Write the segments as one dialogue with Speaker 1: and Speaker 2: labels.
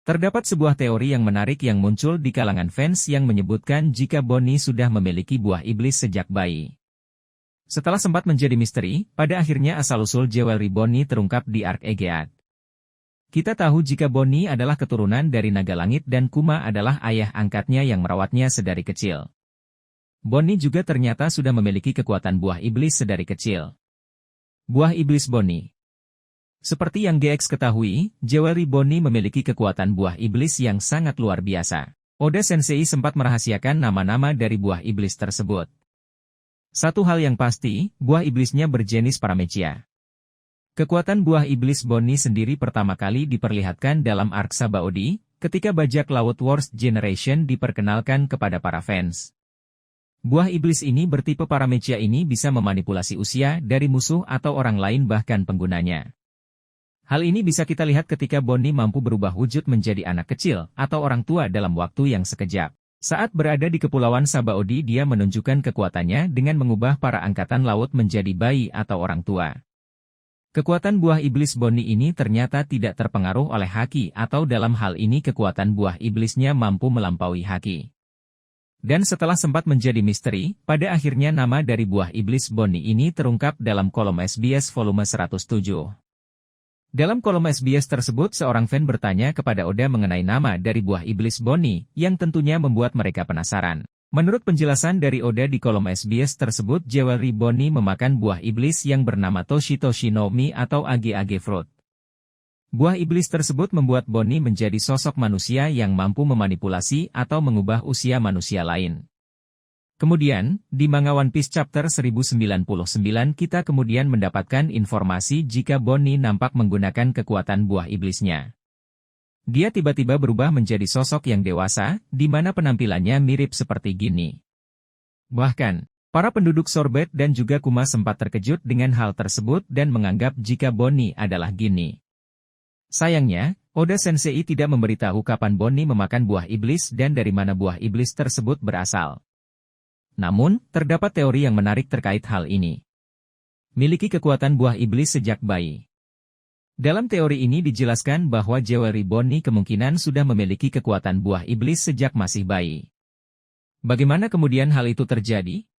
Speaker 1: Terdapat sebuah teori yang menarik yang muncul di kalangan fans yang menyebutkan jika Bonnie sudah memiliki buah iblis sejak bayi. Setelah sempat menjadi misteri, pada akhirnya asal-usul jewelry Bonnie terungkap di Ark Egeat. Kita tahu jika Bonnie adalah keturunan dari naga langit dan Kuma adalah ayah angkatnya yang merawatnya sedari kecil. Bonnie juga ternyata sudah memiliki kekuatan buah iblis sedari kecil. Buah iblis Bonnie. Seperti yang GX ketahui, jewelry Bonnie memiliki kekuatan buah iblis yang sangat luar biasa. Oda Sensei sempat merahasiakan nama-nama dari buah iblis tersebut. Satu hal yang pasti, buah iblisnya berjenis Paramecia. Kekuatan buah iblis Bonnie sendiri pertama kali diperlihatkan dalam Ark Sabaody, ketika bajak laut Worst Generation diperkenalkan kepada para fans. Buah iblis ini bertipe Paramecia ini bisa memanipulasi usia dari musuh atau orang lain bahkan penggunanya. Hal ini bisa kita lihat ketika Bonnie mampu berubah wujud menjadi anak kecil atau orang tua dalam waktu yang sekejap. Saat berada di Kepulauan Sabaody dia menunjukkan kekuatannya dengan mengubah para angkatan laut menjadi bayi atau orang tua. Kekuatan buah iblis Bonnie ini ternyata tidak terpengaruh oleh haki atau dalam hal ini kekuatan buah iblisnya mampu melampaui haki. Dan setelah sempat menjadi misteri, pada akhirnya nama dari buah iblis Bonnie ini terungkap dalam kolom SBS volume 107. Dalam kolom SBS tersebut seorang fan bertanya kepada Oda mengenai nama dari buah iblis Bonnie, yang tentunya membuat mereka penasaran. Menurut penjelasan dari Oda di kolom SBS tersebut jewelry Bonnie memakan buah iblis yang bernama Toshi no Mi atau Age Fruit. Buah iblis tersebut membuat Bonnie menjadi sosok manusia yang mampu memanipulasi atau mengubah usia manusia lain. Kemudian, di manga One Piece Chapter 1099 kita kemudian mendapatkan informasi jika Bonnie nampak menggunakan kekuatan buah iblisnya. Dia tiba-tiba berubah menjadi sosok yang dewasa, di mana penampilannya mirip seperti gini. Bahkan, para penduduk Sorbet dan juga Kuma sempat terkejut dengan hal tersebut dan menganggap jika Bonnie adalah gini. Sayangnya, Oda Sensei tidak memberitahu kapan Bonnie memakan buah iblis dan dari mana buah iblis tersebut berasal. Namun, terdapat teori yang menarik terkait hal ini. Miliki kekuatan buah iblis sejak bayi. Dalam teori ini dijelaskan bahwa jewelry Bonnie kemungkinan sudah memiliki kekuatan buah iblis sejak masih bayi. Bagaimana kemudian hal itu terjadi?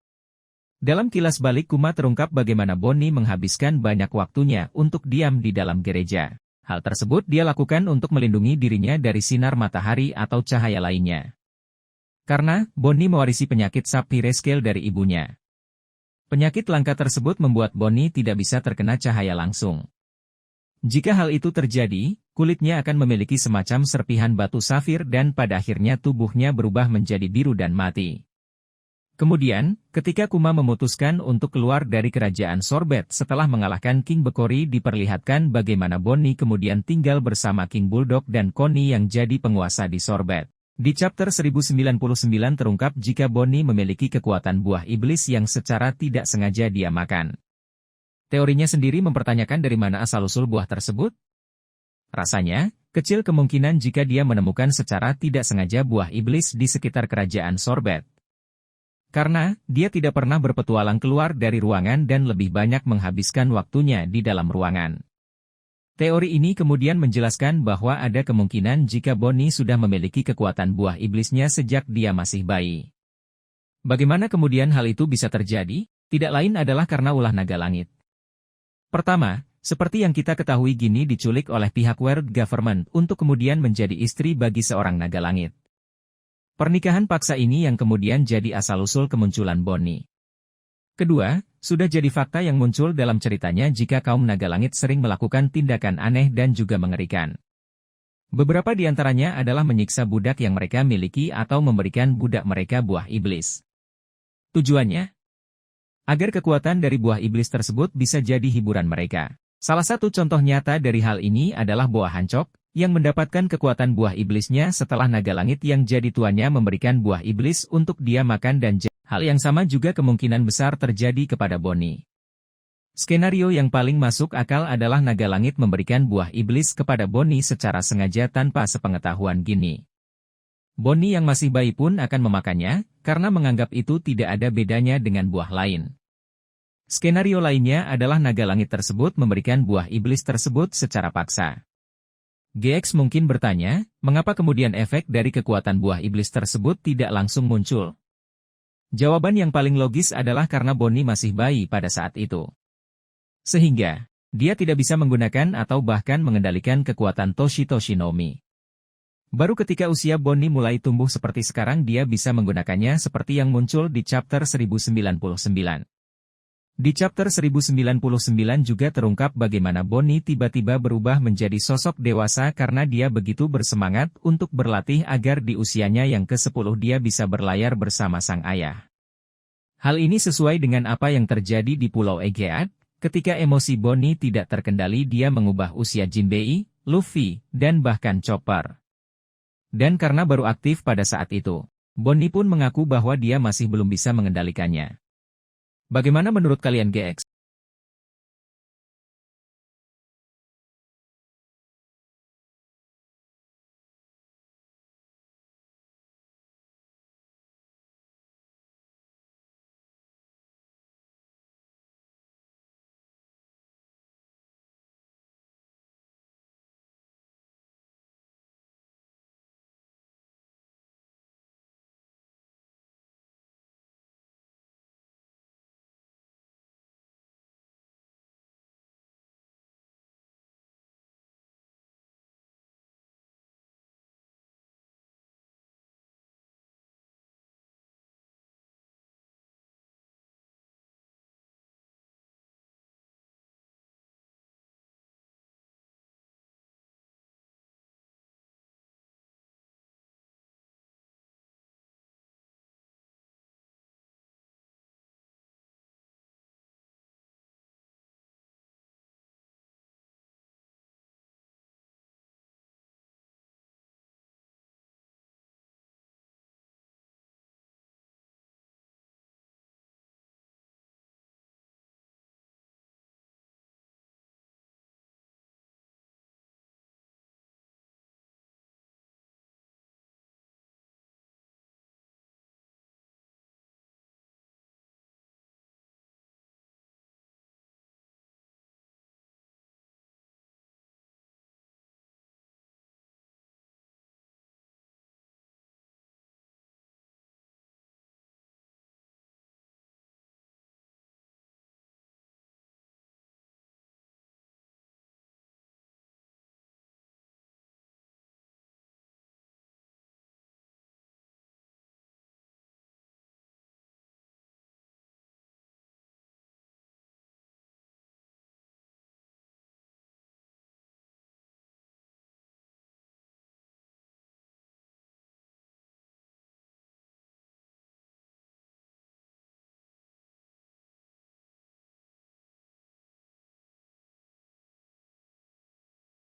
Speaker 1: Dalam kilas balik Kuma terungkap bagaimana Bonnie menghabiskan banyak waktunya untuk diam di dalam gereja. Hal tersebut dia lakukan untuk melindungi dirinya dari sinar matahari atau cahaya lainnya. Karena, Bonnie mewarisi penyakit Sapphire Scale dari ibunya. Penyakit langka tersebut membuat Bonnie tidak bisa terkena cahaya langsung. Jika hal itu terjadi, kulitnya akan memiliki semacam serpihan batu safir dan pada akhirnya tubuhnya berubah menjadi biru dan mati. Kemudian, ketika Kuma memutuskan untuk keluar dari kerajaan Sorbet setelah mengalahkan King Bekori diperlihatkan bagaimana Bonnie kemudian tinggal bersama King Bulldog dan Connie yang jadi penguasa di Sorbet. Di chapter 1099 terungkap jika Bonnie memiliki kekuatan buah iblis yang secara tidak sengaja dia makan. Teorinya sendiri mempertanyakan dari mana asal-usul buah tersebut. Rasanya, kecil kemungkinan jika dia menemukan secara tidak sengaja buah iblis di sekitar kerajaan Sorbet. Karena, dia tidak pernah berpetualang keluar dari ruangan dan lebih banyak menghabiskan waktunya di dalam ruangan. Teori ini kemudian menjelaskan bahwa ada kemungkinan jika Bonnie sudah memiliki kekuatan buah iblisnya sejak dia masih bayi. Bagaimana kemudian hal itu bisa terjadi? Tidak lain adalah karena ulah naga langit. Pertama, seperti yang kita ketahui Gini diculik oleh pihak World Government untuk kemudian menjadi istri bagi seorang naga langit. Pernikahan paksa ini yang kemudian jadi asal-usul kemunculan Bonnie. Kedua, sudah jadi fakta yang muncul dalam ceritanya jika kaum naga langit sering melakukan tindakan aneh dan juga mengerikan. Beberapa di antaranya adalah menyiksa budak yang mereka miliki atau memberikan budak mereka buah iblis. Tujuannya? Agar kekuatan dari buah iblis tersebut bisa jadi hiburan mereka. Salah satu contoh nyata dari hal ini adalah Boa Hancok, yang mendapatkan kekuatan buah iblisnya setelah naga langit yang jadi tuannya memberikan buah iblis untuk dia makan dan hal yang sama juga kemungkinan besar terjadi kepada Bonnie. Skenario yang paling masuk akal adalah naga langit memberikan buah iblis kepada Bonnie secara sengaja tanpa sepengetahuan Gini. Bonnie yang masih bayi pun akan memakannya, karena menganggap itu tidak ada bedanya dengan buah lain. Skenario lainnya adalah naga langit tersebut memberikan buah iblis tersebut secara paksa. GX mungkin bertanya, mengapa kemudian efek dari kekuatan buah iblis tersebut tidak langsung muncul? Jawaban yang paling logis adalah karena Bonnie masih bayi pada saat itu. Sehingga, dia tidak bisa menggunakan atau bahkan mengendalikan kekuatan Toshi no Mi. Baru ketika usia Bonnie mulai tumbuh seperti sekarang dia bisa menggunakannya seperti yang muncul di chapter 1099. Di chapter 1099 juga terungkap bagaimana Bonnie tiba-tiba berubah menjadi sosok dewasa karena dia begitu bersemangat untuk berlatih agar di usianya yang ke-10 dia bisa berlayar bersama sang ayah. Hal ini sesuai dengan apa yang terjadi di Pulau Egeat, ketika emosi Bonnie tidak terkendali dia mengubah usia Jinbei, Luffy, dan bahkan Chopper. Dan karena baru aktif pada saat itu, Bonnie pun mengaku bahwa dia masih belum bisa mengendalikannya. Bagaimana menurut kalian GX?